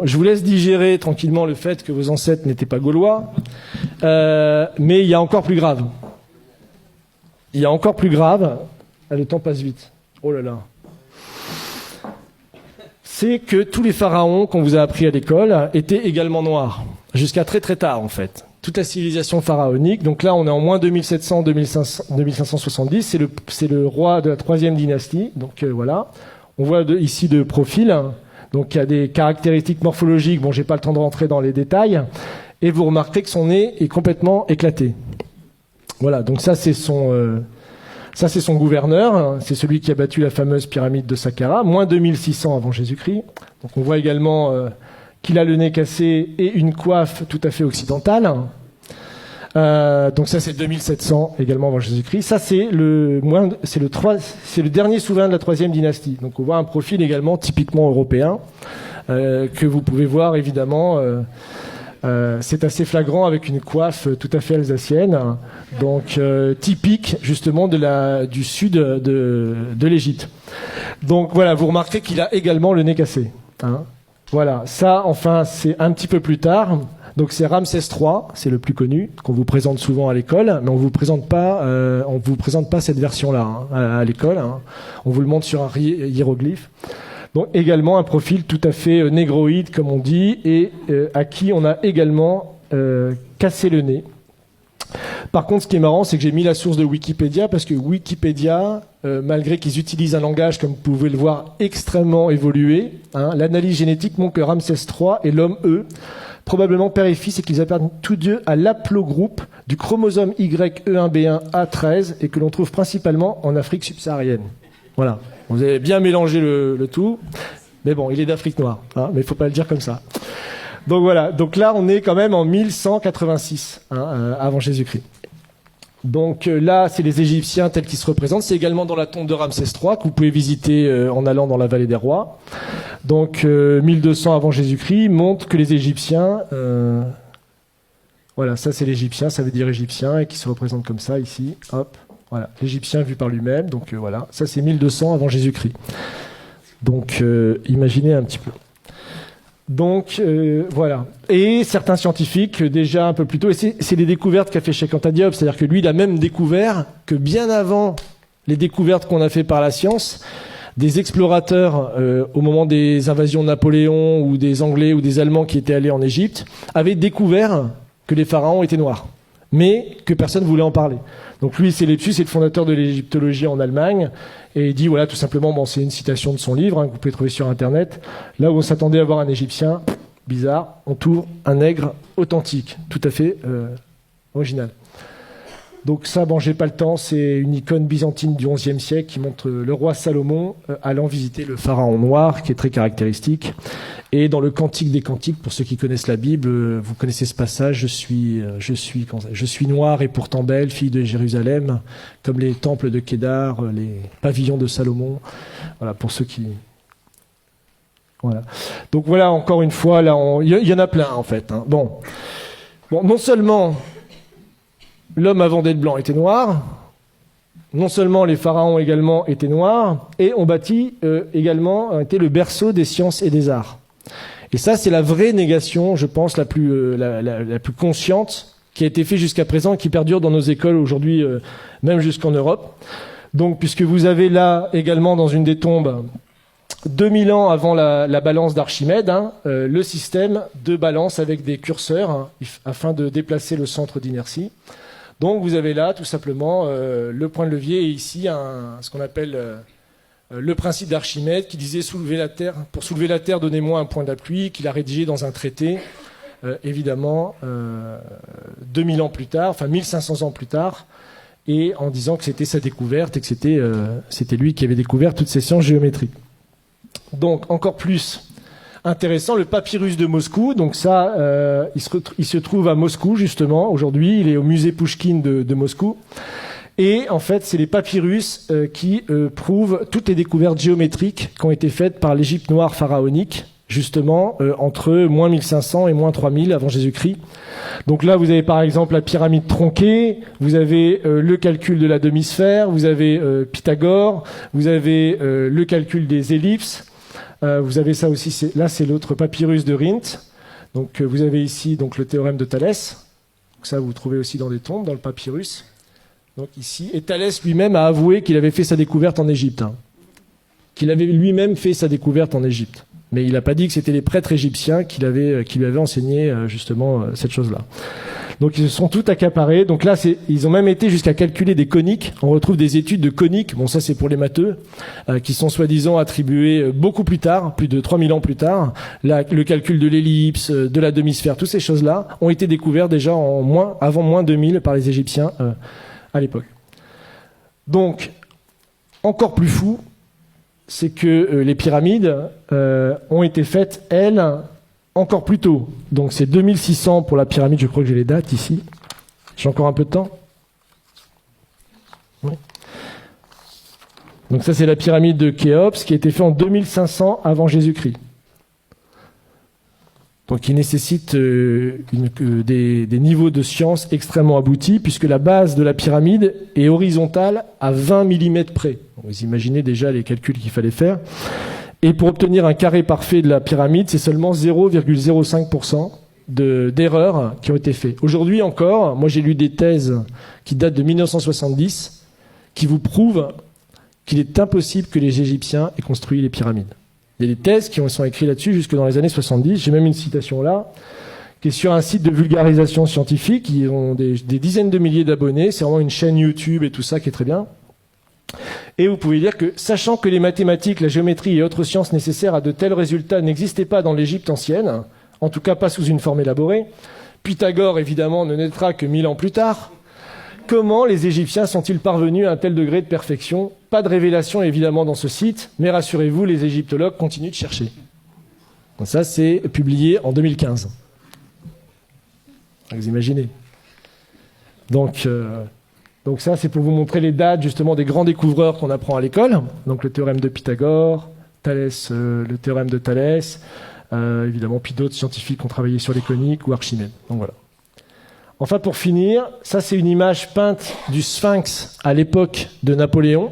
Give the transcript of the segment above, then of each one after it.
je vous laisse digérer tranquillement le fait que vos ancêtres n'étaient pas gaulois, mais il y a encore plus grave. Il y a encore plus grave, le temps passe vite, oh là là. C'est que tous les pharaons qu'on vous a appris à l'école étaient également noirs, jusqu'à très très tard en fait. Toute la civilisation pharaonique, donc là on est en moins 2570, c'est le roi de la 3e dynastie, donc voilà. On voit ici de profil, donc il y a des caractéristiques morphologiques, bon j'ai pas le temps de rentrer dans les détails, et vous remarquez que son nez est complètement éclaté. Voilà, donc ça c'est son gouverneur, c'est celui qui a battu la fameuse pyramide de Saqqara, moins 2600 avant Jésus-Christ. Donc on voit également qu'il a le nez cassé et une coiffe tout à fait occidentale. Donc ça c'est 2700 également avant Jésus-Christ. Ça c'est le dernier souverain de la 3e dynastie. Donc on voit un profil également typiquement européen que vous pouvez voir évidemment. C'est assez flagrant avec une coiffe tout à fait alsacienne, donc typique justement du sud de l'Égypte. Donc voilà, vous remarquez qu'il a également le nez cassé. Hein. Voilà, ça enfin c'est un petit peu plus tard. Donc c'est Ramsès III, c'est le plus connu, qu'on vous présente souvent à l'école, mais on vous présente pas cette version-là à l'école. Hein. On vous le montre sur un hiéroglyphe. Donc également un profil tout à fait négroïde, comme on dit, et à qui on a également cassé le nez. Par contre, ce qui est marrant, c'est que j'ai mis la source de Wikipédia, parce que Wikipédia, malgré qu'ils utilisent un langage, comme vous pouvez le voir, extrêmement évolué, hein, l'analyse génétique montre que Ramsès III et l'homme E, probablement père et fils, et qu'ils appartiennent tous deux à l'aplogroupe du chromosome YE1B1A13, et que l'on trouve principalement en Afrique subsaharienne. Voilà. Vous avez bien mélangé le tout. Mais bon, il est d'Afrique noire. Hein, mais il ne faut pas le dire comme ça. Donc voilà. Donc là, on est quand même en 1186 avant Jésus-Christ. Donc là, c'est les Égyptiens tels qu'ils se représentent. C'est également dans la tombe de Ramsès III que vous pouvez visiter en allant dans la vallée des rois. Donc 1200 avant Jésus-Christ montre que les Égyptiens... voilà, ça c'est l'Égyptien, ça veut dire Égyptien, et qui se représente comme ça ici. Hop. Voilà, l'Égyptien vu par lui-même, donc voilà, ça c'est 1200 avant Jésus-Christ. Donc imaginez un petit peu. Donc voilà. Et certains scientifiques, déjà un peu plus tôt, et c'est les découvertes qu'a fait Cheikh Anta Diop, c'est-à-dire que lui il a même découvert que bien avant les découvertes qu'on a fait par la science, des explorateurs au moment des invasions de Napoléon ou des Anglais ou des Allemands qui étaient allés en Égypte, avaient découvert que les pharaons étaient noirs, mais que personne ne voulait en parler. Donc lui, c'est Lepsius, c'est le fondateur de l'égyptologie en Allemagne, et il dit, voilà, tout simplement, bon, c'est une citation de son livre, que vous pouvez trouver sur Internet, là où on s'attendait à voir un Égyptien, bizarre, on trouve un nègre authentique, tout à fait original. Donc ça, bon, j'ai pas le temps, c'est une icône byzantine du XIe siècle qui montre le roi Salomon allant visiter le pharaon noir, qui est très caractéristique. Et dans le Cantique des Cantiques, pour ceux qui connaissent la Bible, vous connaissez ce passage, je suis noire et pourtant belle, fille de Jérusalem, comme les temples de Kédar, les pavillons de Salomon. Voilà, pour ceux qui... Voilà. Donc voilà, encore une fois, là, il y en a plein, en fait. Hein. Bon, non seulement l'homme avant d'être blanc était noir, non seulement les pharaons également étaient noirs, et on bâtit également, était le berceau des sciences et des arts. Et ça, c'est la vraie négation, je pense, la plus consciente, qui a été faite jusqu'à présent et qui perdure dans nos écoles aujourd'hui, même jusqu'en Europe. Donc, puisque vous avez là également dans une des tombes, 2000 ans avant la balance d'Archimède, le système de balance avec des curseurs afin de déplacer le centre d'inertie. Donc vous avez là tout simplement le point de levier et ici ce qu'on appelle le principe d'Archimède qui disait pour soulever la Terre, donnez-moi un point d'appui, qu'il a rédigé dans un traité, évidemment 2000 ans plus tard, enfin 1500 ans plus tard, et en disant que c'était sa découverte et que c'était lui qui avait découvert toutes ces sciences géométriques. Donc encore plus intéressant, le papyrus de Moscou. Donc ça, il se trouve à Moscou justement. Aujourd'hui, il est au musée Pouchkine de Moscou. Et en fait, c'est les papyrus qui prouvent toutes les découvertes géométriques qui ont été faites par l'Égypte noire pharaonique, justement entre moins 1500 et moins 3000 avant Jésus-Christ. Donc là, vous avez par exemple la pyramide tronquée, vous avez le calcul de la demi-sphère, vous avez Pythagore, vous avez le calcul des ellipses. Vous avez ça aussi, là c'est l'autre papyrus de Rhind. Donc vous avez ici donc, le théorème de Thalès. Donc, ça vous trouvez aussi dans des tombes, dans le papyrus. Donc ici, et Thalès lui-même a avoué qu'il avait fait sa découverte en Égypte. Qu'il avait lui-même fait sa découverte en Égypte. Mais il n'a pas dit que c'était les prêtres égyptiens qui lui avaient enseigné justement cette chose-là. Donc ils se sont tout accaparés. Donc là, ils ont même été jusqu'à calculer des coniques. On retrouve des études de coniques, bon ça c'est pour les matheux, qui sont soi-disant attribuées beaucoup plus tard, plus de 3000 ans plus tard. Le calcul de l'ellipse, de la demi-sphère, toutes ces choses-là ont été découvertes déjà avant moins 2000 par les Égyptiens à l'époque. Donc, encore plus fou, c'est que les pyramides ont été faites, elles, encore plus tôt. Donc c'est 2600 pour la pyramide, je crois que j'ai les dates ici. J'ai encore un peu de temps ? Oui. Donc ça c'est la pyramide de Khéops qui a été faite en 2500 avant Jésus-Christ. Donc il nécessite des niveaux de science extrêmement aboutis puisque la base de la pyramide est horizontale à 20 mm près. Vous imaginez déjà les calculs qu'il fallait faire. Et pour obtenir un carré parfait de la pyramide, c'est seulement 0,05% d'erreurs qui ont été faites. Aujourd'hui encore, moi j'ai lu des thèses qui datent de 1970 qui vous prouvent qu'il est impossible que les Égyptiens aient construit les pyramides. Il y a des thèses qui sont écrites là-dessus jusque dans les années 70. J'ai même une citation là, qui est sur un site de vulgarisation scientifique. Qui ont des dizaines de milliers d'abonnés. C'est vraiment une chaîne YouTube et tout ça qui est très bien. Et vous pouvez lire que, sachant que les mathématiques, la géométrie et autres sciences nécessaires à de tels résultats n'existaient pas dans l'Égypte ancienne, en tout cas pas sous une forme élaborée, Pythagore évidemment ne naîtra que 1000 ans plus tard, comment les Égyptiens sont-ils parvenus à un tel degré de perfection ? Pas de révélation évidemment dans ce site, mais rassurez-vous, les égyptologues continuent de chercher. Donc ça, c'est publié en 2015. Vous imaginez. Donc ça, c'est pour vous montrer les dates justement des grands découvreurs qu'on apprend à l'école. Donc le théorème de Pythagore, Thalès, le théorème de Thalès, évidemment, puis d'autres scientifiques qui ont travaillé sur les coniques ou Archimède. Donc voilà. Enfin, pour finir, ça c'est une image peinte du Sphinx à l'époque de Napoléon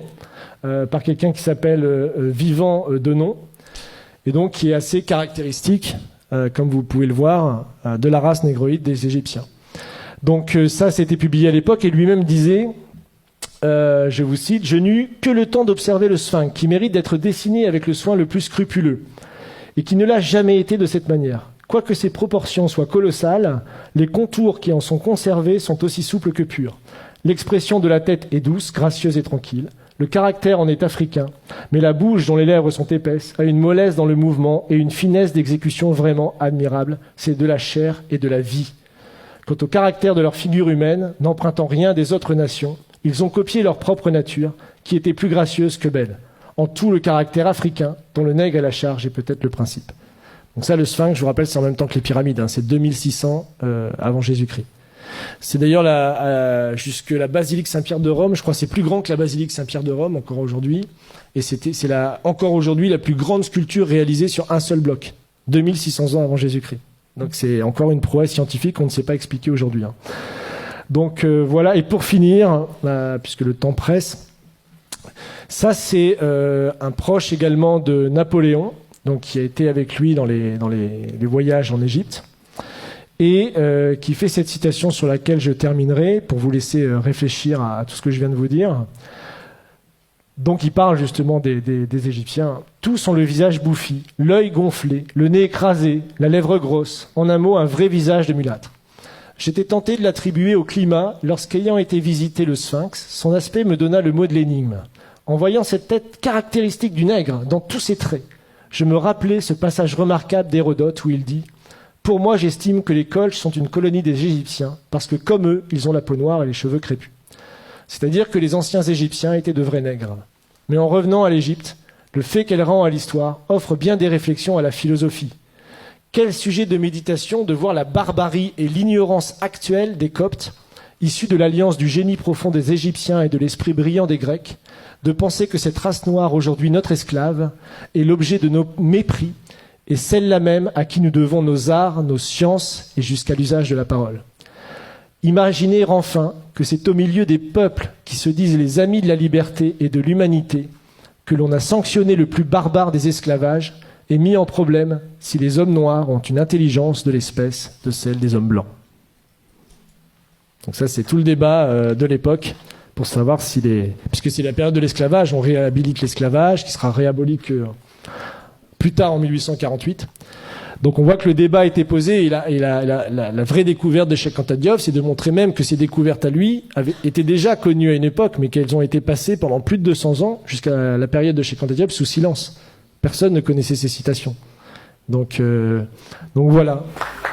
par quelqu'un qui s'appelle Vivant Denon, et donc qui est assez caractéristique, comme vous pouvez le voir, de la race négroïde des Égyptiens. Donc ça, c'était publié à l'époque, et lui-même disait, je vous cite, « Je n'eus que le temps d'observer le Sphinx, qui mérite d'être dessiné avec le soin le plus scrupuleux, et qui ne l'a jamais été de cette manière. Quoique ses proportions soient colossales, les contours qui en sont conservés sont aussi souples que purs. L'expression de la tête est douce, gracieuse et tranquille. Le caractère en est africain, mais la bouche dont les lèvres sont épaisses a une mollesse dans le mouvement et une finesse d'exécution vraiment admirable. C'est de la chair et de la vie. Quant au caractère de leur figure humaine, n'empruntant rien des autres nations, ils ont copié leur propre nature, qui était plus gracieuse que belle. En tout, le caractère africain, dont le nègre à la charge est peut-être le principe. » Donc ça, le Sphinx, je vous rappelle, c'est en même temps que les pyramides. C'est 2600 avant Jésus-Christ. C'est d'ailleurs jusque la basilique Saint-Pierre de Rome. Je crois que c'est plus grand que la basilique Saint-Pierre de Rome encore aujourd'hui. Et c'est encore aujourd'hui la plus grande sculpture réalisée sur un seul bloc. 2600 ans avant Jésus-Christ. Donc c'est encore une prouesse scientifique qu'on ne sait pas expliquer aujourd'hui. Donc voilà. Et pour finir, puisque le temps presse, ça c'est un proche également de Napoléon, donc qui a été avec lui dans les voyages en Égypte, et qui fait cette citation sur laquelle je terminerai, pour vous laisser réfléchir à tout ce que je viens de vous dire. Donc il parle justement des Égyptiens. Tous ont le visage bouffi, l'œil gonflé, le nez écrasé, la lèvre grosse, en un mot, un vrai visage de mulâtre. J'étais tenté de l'attribuer au climat lorsqu'ayant été visiter le Sphinx, son aspect me donna le mot de l'énigme. En voyant cette tête caractéristique du nègre dans tous ses traits, je me rappelais ce passage remarquable d'Hérodote où il dit « Pour moi, j'estime que les Colches sont une colonie des Égyptiens, parce que comme eux, ils ont la peau noire et les cheveux crépus. » C'est-à-dire que les anciens Égyptiens étaient de vrais nègres. Mais en revenant à l'Égypte, le fait qu'elle rend à l'histoire offre bien des réflexions à la philosophie. Quel sujet de méditation de voir la barbarie et l'ignorance actuelle des Coptes, issus de l'alliance du génie profond des Égyptiens et de l'esprit brillant des Grecs, de penser que cette race noire, aujourd'hui notre esclave, est l'objet de nos mépris, et celle-là même à qui nous devons nos arts, nos sciences et jusqu'à l'usage de la parole. Imaginez enfin que c'est au milieu des peuples qui se disent les amis de la liberté et de l'humanité que l'on a sanctionné le plus barbare des esclavages, est mis en problème si les hommes noirs ont une intelligence de l'espèce de celle des hommes blancs. Donc ça, c'est tout le débat de l'époque pour savoir si puisque c'est la période de l'esclavage, on réhabilite l'esclavage, qui sera réaboli que plus tard en 1848. Donc on voit que le débat a été posé, et la vraie découverte de Cheikh Anta Diop, c'est de montrer même que ces découvertes à lui étaient déjà connues à une époque, mais qu'elles ont été passées pendant plus de 200 ans, jusqu'à la période de Cheikh Anta Diop, sous silence. Personne ne connaissait ces citations. Donc voilà.